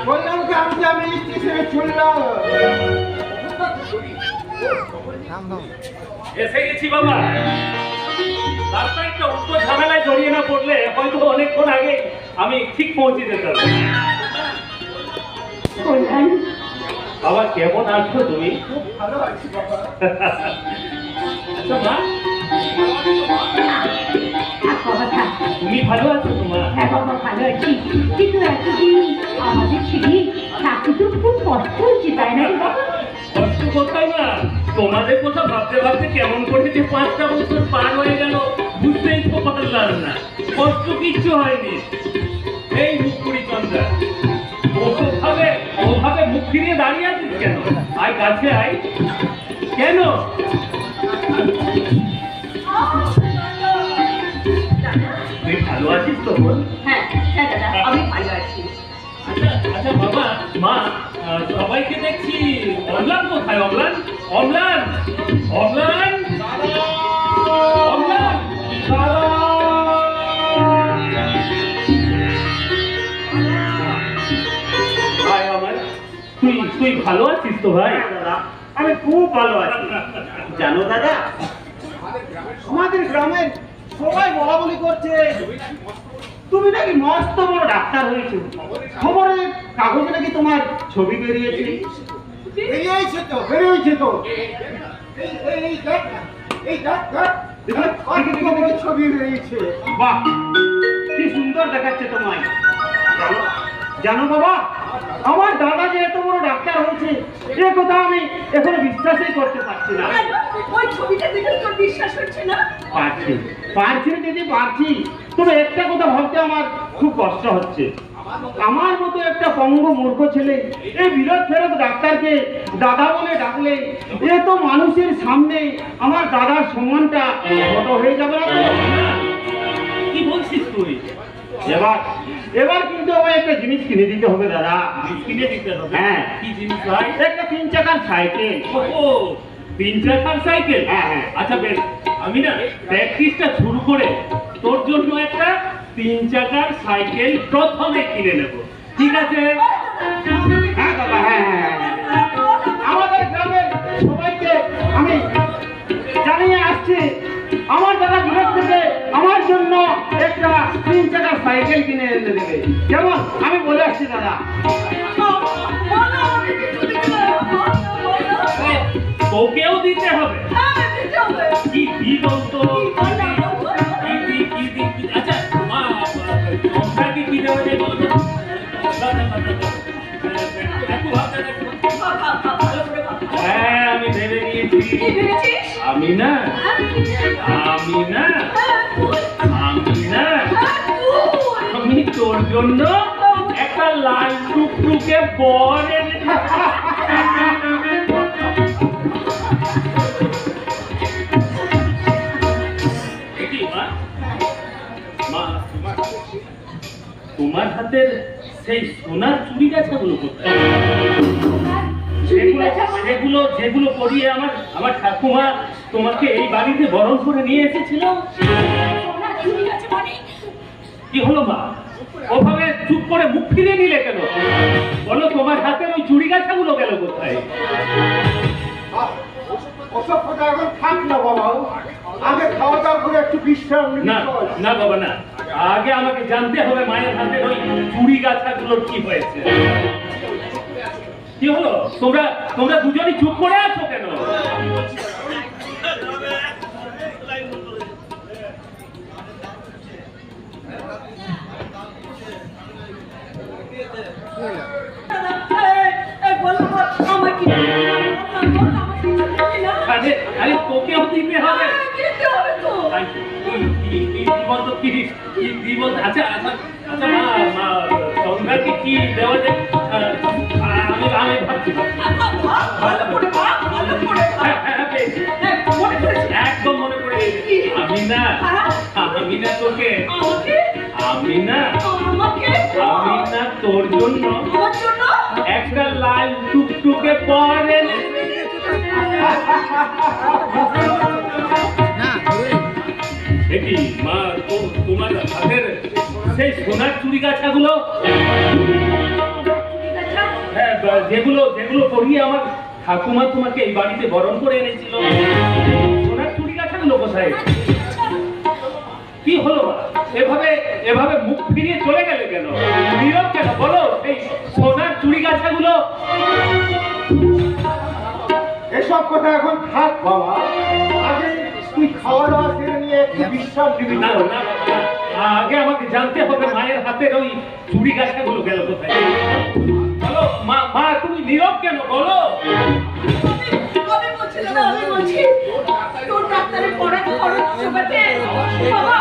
বললাম কি আমি স্টেশনে চললাম। এসে গেছি বাবা। রাস্তায় একটা উল্টো ঝামেলায় জড়িয়ে না পড়লে হয়তো অনেকক্ষণ আগে আমি ঠিক পৌঁছে যেতাম। বাবা কেমন আছো তুমি? ভালো আছি বাবা। আচ্ছা মা, তুমি ভালো আছো তোমার? হ্যাঁ বাবা ভালো আছি, কিন্তু এতদিন আমাদের ছেলে থাকতে তো খুব কষ্ট হচ্ছে, তাই না বাবা? কষ্ট কোথায় না, তোমাদের কথা ভাবতে ভাবতে কেমন করে যে 5টা বছর পার হয়ে গেল বুঝতেই তো পারলাম না। কষ্ট কিচ্ছু হয়নি। এই মুখপুরি চন্দ্রা, ওভাবে মুখ ফিরিয়ে দাঁড়িয়ে আছিস কেন? আয় কাছে আয়। কেন? তুই ভালো আছিস তো বল? হ্যাঁ হ্যাঁ দাদা, আমি ভালো আছি। আচ্ছা আচ্ছা বাবা মা, সবাইকে দেখছি। অম্লান কোথায়? অম্লান অম্লান অম্লান অম্লান ভাই আমার, তুই ভালো আছিস তো ভাই? দাদা আমি খুব ভালো আছি। জানো দাদা, আমাদের গ্রামের সবাই বলা বলি করছে তুমি নাকি মস্ত বড় ডাক্তার হয়েছো। খবরের কাগজে নাকি তোমার ছবি বেরিয়েছে। বেরিয়েছে তো ছবি বেরিয়েছে। বাহ, কি সুন্দর দেখাচ্ছে তোমায়। জানো বাবা, আমার দাদা যে এত বড় ডাক্তার হয়েছে এ কথা আমি এখনো বিশ্বাসই করতে পারছি না। ওই ছবিটা দেখে তোর বিশ্বাস হচ্ছে না? পারছি না দিদি, পারছি। তবে একটা কথা ভাবতে আমার খুব কষ্ট হচ্ছে। আমার মতো একটা পঙ্গ মূর্খ ছেলে এই বিরোধ ফেরত ডাক্তারকে দাদা বলে ডাকলে এ তো মানুষের সামনে আমার দাদার সম্মানটা ছোট হয়ে যাবে না তো? কি বলছিস তুই? এবার কিন্তু আমায় একটা জিনিস কিনে দিতে হবে দাদা। কিনে দিতে হবে? হ্যাঁ। কি জিনিস ভাই? একটা 3 চাকার সাইকেল। ও 3 চাকার সাইকেল? হ্যাঁ। আচ্ছা বেশ, আমি না প্র্যাকটিসটা শুরু করে তোর জন্য একটা 3 চাকার সাইকেল প্রথমে কিনে নেব, ঠিক আছে? হ্যাঁ দাদা, হ্যাঁ। আমাদের গ্রামের সবাইকে আমি জানিয়ে আসছি আমার দাদা বিরোধ থেকে আমার জন্য একটা 3 চাকার সাইকেল কিনে এনে দেবে। যেমন আমি বলে আসছি দাদা। তোকেও দিতে হবে? কি কি বলতো? আচ্ছা মা, সংসারকে কি দেওয়া যায় বলতো? হ্যাঁ আমি ভেবে নিয়েছি। আমি না আমি তোর জন্য একটা লাল টুকটুকে বর এনেছি। তোমার হাতের সেই সোনার চুড়ি গাছাগুলো কোথায়? যেগুলো পরিয়ে আমার ঠাকুমা তোমাকে এই বাড়িতে বরণ করে নিয়ে এসেছিল। কি হলো মা, ওভাবে চুপ করে মুখ ফিরিয়ে নিলে কেন? বলো তোমার হাতের ওই চুড়ি গাছাগুলো গেল কোথায়? ওসব কথা এখন থাক না বাবা, আগে খাওয়া দাওয়া করে একটু বিশ্রাম নিই। না বাবা না, আগে আমাকে জানতে হবে মায়ের হাতের ওই চুড়ি গাছাগুলোর কি হয়েছে। কি হলো, তোমরা দুজনই চুপ করে আছো কেন? আরে তোকেও দিতে হবে। আচ্ছা আচ্ছা আচ্ছা মা, সন্ধ্যাকে কি দেওয়া যায় আমি ভাবছি। একদম মনে পড়ে গেছে। আমি না তোকে, আমি না তোর জন্য একটা লাল টুকটুকে পরে। দেখি মা, তোমার হাতের সেই সোনার চুড়ি গাছাগুলো যেগুলো যেগুলো করিয়ে আমার ঠাকুমা তোমাকে এই বাড়িতে বরণ করে এনেছিল, সোনার চুড়ি গাছাগুলো কোথায়? কি হলো মা? এভাবে এভাবে মুখ ফিরিয়ে চলে গেলে কেন? নীরব কেন? বলো, এই সোনার চুড়ি গাছাগুলো। এসব কথা এখন থাক বাবা, আগে তুই খাওয়া দাওয়া সেরে নিয়ে একটু বিশ্রাম নিবি। না না বাবা, আগে আমাকে জানতে হবে মায়ের হাতের ওই চুড়ি গাছাগুলো গেল কোথায়। বলো মা, মা তুমি নীরব কেন? বলো। আমি বলছি তোর ডাক্তারের পড়া খরচ জোগাতে বাবা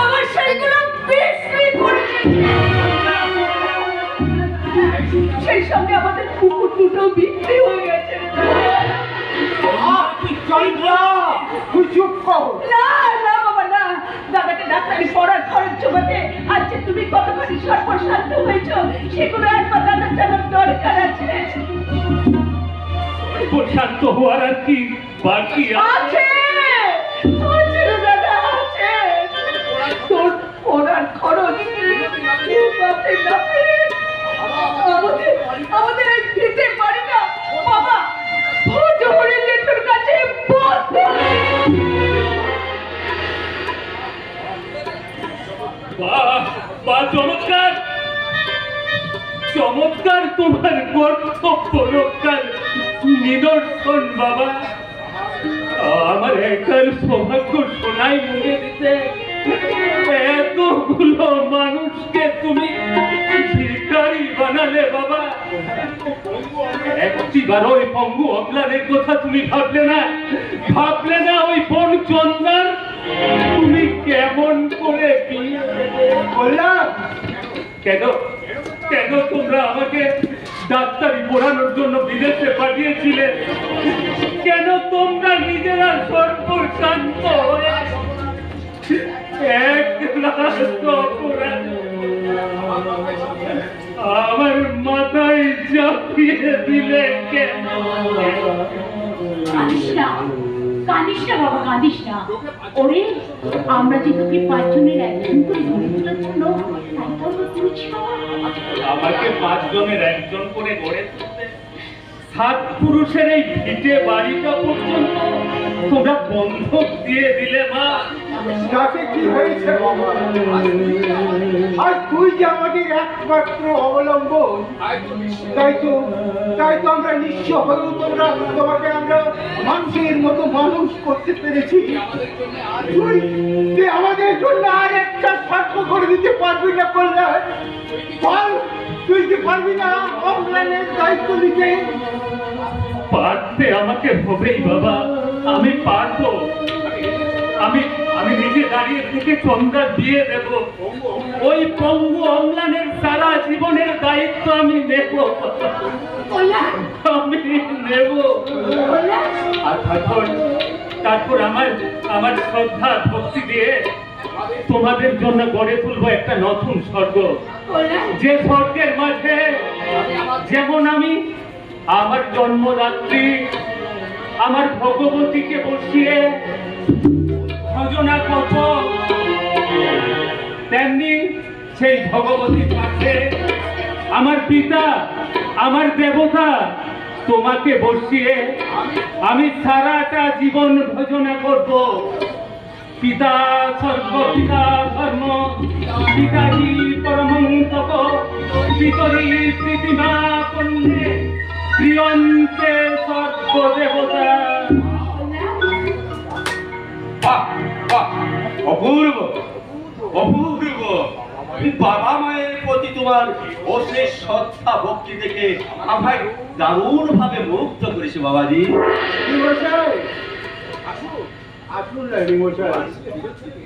আমার সেইগুলো বিক্রি করেছে, সেই সঙ্গে আমাদের কুকুর দুটো বিক্রি হয়ে গেছে। তুই চুপ কর। না না বাবা না, দাদাকে ডাক্তারি পড়ার খরচ জোগাতে আজকে তুমি কতখানি সর্বশান্ত হয়েছো সেগুলো একবার দাদার জানার দরকার আছে। শান্ত হওয়ার আর কি বাকি আছে আছে রে দাদা, আছে। তোর পড়ার খরচ বাপরে বাপরে, আমাদের এই ভিটে বাড়িটা বাবা ভোজপুরি জেঠুর কাছে বসতে। বাহ বাহ, চমৎকার চমৎকার তোমার কর্তব্য রক্ষার নিদর্শন বাবা। আমার একার সৌভাগ্য শোনাই মনে দিতে এতগুলো মানুষকে তুমি ভিখারি বানালে বাবা। একটিবার ওই পঙ্গু অম্লানের কথা তুমি ভাবলে না? ভাবলে না ওই বোন চন্দার তুমি কেমন করে বিয়ে দেবে? বললাম কেন কেন তোমরা আমাকে ডাক্তারি পড়ানোর জন্য বিদেশে পাঠিয়েছিলে? কেন তোমরা নিজেরা সর্বশান্ত হয়ে এক রাত অপরাধ আমার মাথায় চাপিয়ে দিলে কেন? কাঁদিস না, কাঁদিস না বাবা, কাঁদিস না। ওরে আমরা যে তোকে পাঁচজনের একজন করে গড়ে তোলার জন্য তাই তো আমরা করেছি বাবা। আমাকে পাঁচজনের একজন করে গড়ে তুলতে সাত পুরুষের এই ভিটে বাড়িটা পর্যন্ত তোমরা বন্ধক দিয়ে দিলে মা। তাতে কি হয়েছে বাবা? আর তুই যে আমাদের একমাত্র অবলম্বন, তাই তো আমরা নিঃস্ব হয়েও তোমাকে আমরা মানুষের মতো মানুষ করতে পেরেছি। তুই আমাদের জন্য আর একটা স্বার্থ করে দিতে পারবি না কল্যাণ? বল, তুই কি পারবি না অম্লানের দায়িত্ব নিতে? পারতে আমাকে হবেই বাবা, আমি পারবো। আমি আমি নিজে দাঁড়িয়ে থেকে চন্দ্রা দিয়ে দেব। ওই পঙ্গু অম্লানের সারা জীবনের দায়িত্ব আমি নেব, আমি নেব। আর তারপর আমার শ্রদ্ধা ভক্তি দিয়ে তোমাদের জন্য গড়ে তুলবো একটা নতুন স্বর্গ, যে স্বর্গের মাঝে যেমন আমি আমার জন্মদাত্রী আমার ভগবতীকে বসিয়ে ভজনা করব, তেমনি সেই ভগবতীর পাশে আমার পিতা আমার দেবতা তোমাকে বসিয়ে আমি সারাটা জীবন ভজনা করব। পিতা স্বর্গ পিতা ধর্ম পিতাজি পরমং তপ পিতরি প্রীতিমা কন্যে প্রিয়ন্তে স্বর্গ দেবতা। বাহ বাহ, অপূর্ব অপূর্ব। বাবা মায়ের প্রতি তোমার অশেষ শ্রদ্ধা ভক্তি দেখে আমায় দারুণ ভাবে মুগ্ধ করেছে বাবাজি।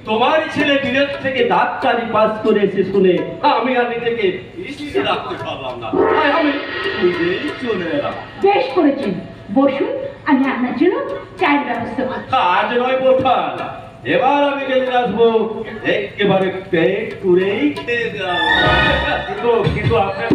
তোমার ছেলে বিদেশ থেকে ডাক্তারি পাস করে এসে শুনে আমি নিজেকে স্থির রাখতে পারলাম না, তাই আমি নিজেই চলে এলাম। বেশ করেছেন, বসুন, আমি আপনার জন্য চায়ের ব্যবস্থা করছি। আজ নয় বোঠান, এবার আমি গেলে আসবো একেবারে পেট পুরেই খেয়ে যাও। কিন্তু আপনার